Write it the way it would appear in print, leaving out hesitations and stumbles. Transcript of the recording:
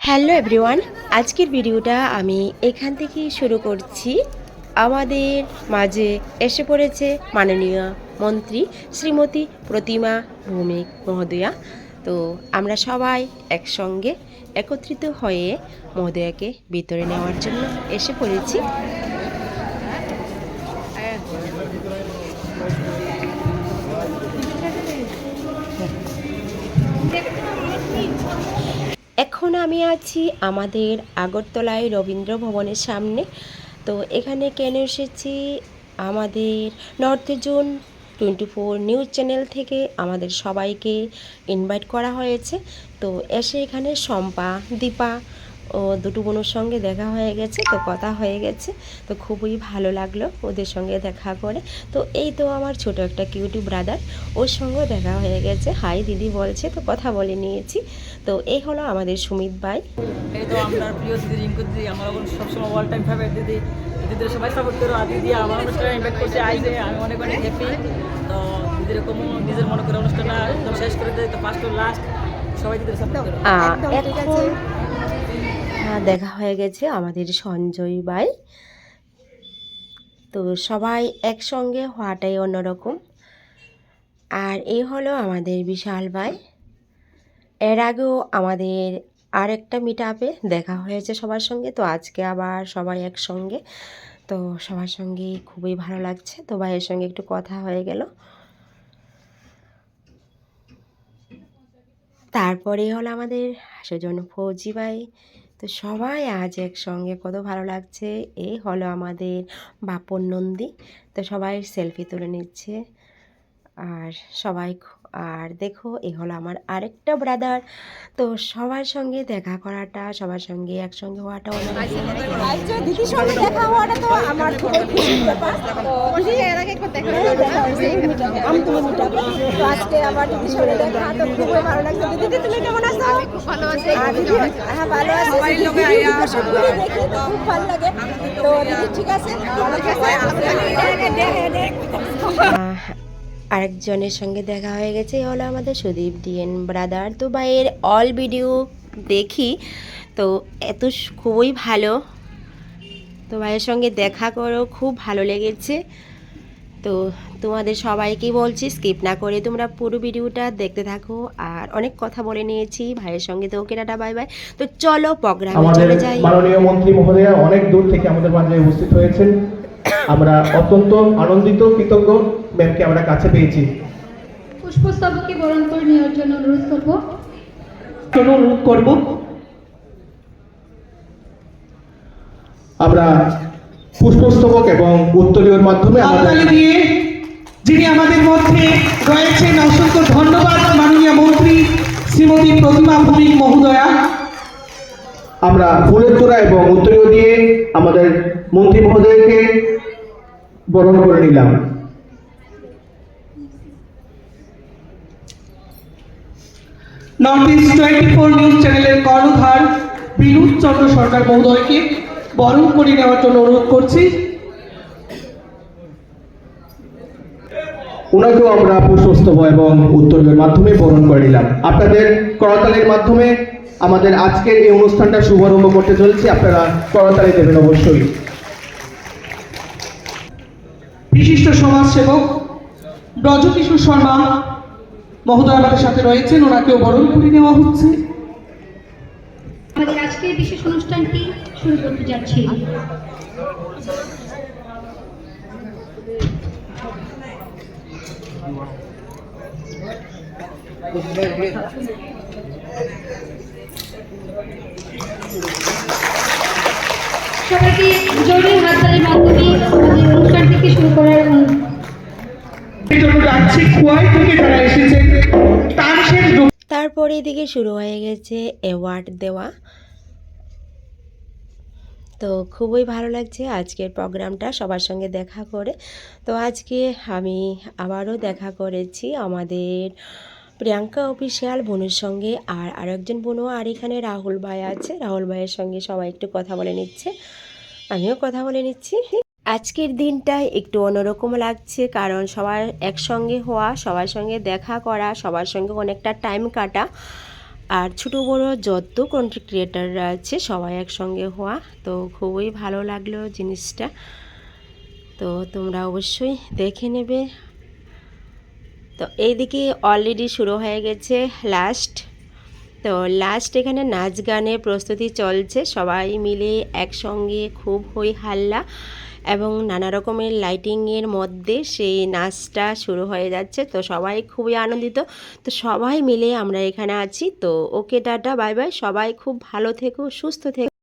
Hello everyone, আজকের ভিডিওটা আমি এখান থেকেই শুরু করছি। আমাদের মাঝে এসে পড়েছে মাননীয় মন্ত্রী শ্রীমতী প্রতিমা ভৌমিক মহোদয়া। তো আমরা সবাই একসঙ্গে একত্রিত হয়ে মহোদয়াকে ভিতরে নেওয়ার জন্য এসে পড়েছি। এখন আমি আছি আমাদের আগরতলায় রবীন্দ্র ভবনের সামনে। তো এখানে কেন এসেছি, আমাদের নর্থ জোন 24 নিউজ চ্যানেল থেকে আমাদের সবাইকে ইনভাইট করা হয়েছে। তো এসে এখানে শম্পা, দীপা ও দুটো বোনের সঙ্গে দেখা হয়ে গেছে, তো কথা হয়ে গেছে। তো খুবই ভালো লাগলো ওদের সঙ্গে দেখা করে। তো এই তো আমার ছোট একটা কিউটি ব্রাদার, ওর সঙ্গেও দেখা হয়ে গেছে। হাই দিদি বলছে, তো কথা বলে নিয়েছি। তো এই হলো আমাদের সুমিত ভাই। এই তো আমার প্রিয় দিদি রিঙ্কু দিদি, আমার সবসময় অল টাইম ফেভারিট দিদি। দিদিদের সবাই সাপোর্ট করো, আর দিদি আমার অনুষ্ঠানে ইনভাইট করছে আইসে, আমি অনেক অনেক হ্যাপি। তো দিদির এরকম নিজের মনে করে অনুষ্ঠানটা একদম শেষ করে দেয়, তো ফার্স্ট টু লাস্ট সবাই দিদির সাপোর্ট করো। এখন দেখা হয়ে গেছে আমাদের সঞ্জয় ভাই। তো সবাই একসঙ্গে হওয়াটাই অন্যরকম। আর এই হলো আমাদের বিশাল ভাই। এর আগেও আমাদের আরেকটা মিট আপে দেখা হয়েছে সবার সঙ্গে, তো আজকে আবার সবাই একসঙ্গে। তো সবার সঙ্গে খুবই ভালো লাগছে। তো ভাইয়ের সঙ্গে একটু কথা হয়ে গেল। তারপরে হলো আমাদের সুজন ফৌজি ভাই। তো সবাই আজ একসঙ্গে, কত ভালো লাগছে। এই হলো আমাদের বাপন নন্দী। তো সবাই সেলফি তুলে নিচ্ছে আর সবাই। আর দেখো, এই হলো আমার আরেকটা ব্রাদার। তো সবার সঙ্গে দেখা করাটা, সবার সঙ্গে একসঙ্গে হওয়াটা দিদির সঙ্গে দেখা হওয়াটা তো আমার খুবই খুশির ব্যাপার। দিদি এর আগে দেখা হয়েছে আমি তুমি মিটাবে, তো আজকে আবার দিদির সঙ্গে দেখা, তো খুবই ভালো লাগছে। দিদি তুমি কেমন আছো? খুব ভালো আছি। দিদি হ্যাঁ ভালো আছি। সবগুলো দেখি তো খুব ভালো লাগে। তো দিদি ঠিক আছে, আরেকজনের সঙ্গে দেখা হয়ে গেছে, হলো আমাদের সুদীপ ডিএন ব্রাদার। তো ভাইয়ের অল ভিডিও দেখি, তো এত খুবই ভালো। তো ভাইয়ের সঙ্গে দেখা করো, খুব ভালো লেগেছে। তো তোমাদের সবাইকেই বলছি, স্কিপ না করে তোমরা পুরো ভিডিওটা দেখতে থাকো। আর অনেক কথা বলে নিয়েছি ভাইয়ের সঙ্গে, তো ওকে টাটা বাই বাই। তো চলো প্রোগ্রামে চলে যাই। মাননীয় মন্ত্রী মহোদয়া অনেক দূর থেকে আমাদের মাঝে উপস্থিত হয়েছেন। আমরা অত্যন্ত আনন্দিত, কৃতজ্ঞ ম্যামকে আমরা কাছে পেয়েছি। পুষ্পস্তবককে বরণ করে নেওয়ার জন্য অনুরোধ করব। আমরা পুষ্পস্তবক এবং উত্তরীয়র মাধ্যমে দিয়ে যিনি আমাদের মধ্যে রয়েছেন, অসংখ্য ধন্যবাদ মাননীয় মন্ত্রী শ্রীমতী প্রতিমা ভৌমিক মহোদয়া। আমরা ফুলের তোড়া এবং উত্তরীয় দিয়ে আমাদের মন্ত্রী মহোদয়কে বরণ করে নিলাম। নর্থ ইস্ট 24 নিউজ চ্যানেলের কর্ণধার বিনোদ চন্দ্র সরকার মহোদয়কে বরণ করে নেওয়ার জন্য অনুরোধ করছি। ওনাকেও আমরা পুষ্পস্তবক এবং উত্তরীয়ের মাধ্যমে বরণ করে নিলাম। আপনাদের করতালির মাধ্যমে আমাদের আজকের এই অনুষ্ঠানটা শুভারম্ভ করতে চলেছি, আপনারা করতালি দেবেন অবশ্যই। বিশিষ্ট সমাজসেবক ব্রজকিশোর শর্মা মহোদয় আমাদের সাথে রয়েছেন, ওনাকেও বরণ করে নেওয়া হচ্ছে। আমাদের আজকের বিশেষ অনুষ্ঠানটি শুরু করতে যাচ্ছি। সবাইকে জোরে হাততালির মাধ্যমে আমাদের অনুষ্ঠানটিকে শুরু করার তারপরে এদিকে শুরু হয়ে গেছে অ্যাওয়ার্ড দেওয়া। তো খুবই ভালো লাগছে আজকের প্রোগ্রামটা সবার সঙ্গে দেখা করে। তো আজকে আমি আবারও দেখা করেছি আমাদের প্রিয়াঙ্কা অফিসিয়াল বোনের সঙ্গে, আর আরেকজন বোনও, আর এখানে রাহুল ভাই আছে। রাহুল ভাইয়ের সঙ্গে সবাই একটু কথা বলে নিচ্ছে, আমিও কথা বলে নিচ্ছি। আজকের দিনটা একটু অন্যরকম লাগছে, কারণ সবার একসঙ্গে হওয়া, সবার সঙ্গে দেখা করা, সবার সঙ্গে অনেকটা টাইম কাটা। আর ছোটো বড়ো যত কন্টেন্ট ক্রিয়েটাররা আছে সবাই একসঙ্গে হওয়া, তো খুবই ভালো লাগলো জিনিসটা। তো তোমরা অবশ্যই দেখে নেবে। তো এইদিকে অলরেডি শুরু হয়ে গেছে লাস্ট এখানে নাচ গানের প্রস্তুতি চলছে, সবাই মিলে একসঙ্গে খুব হই হাল্লা এবং নানা রকমের লাইটিংয়ের মধ্যে সেই নাচটা শুরু হয়ে যাচ্ছে। তো সবাই খুবই আনন্দিত। তো সবাই মিলে আমরা এখানে আছি। তো ওকে টাটা, বাই বাই, সবাই খুব ভালো থেকো, সুস্থ থেকো।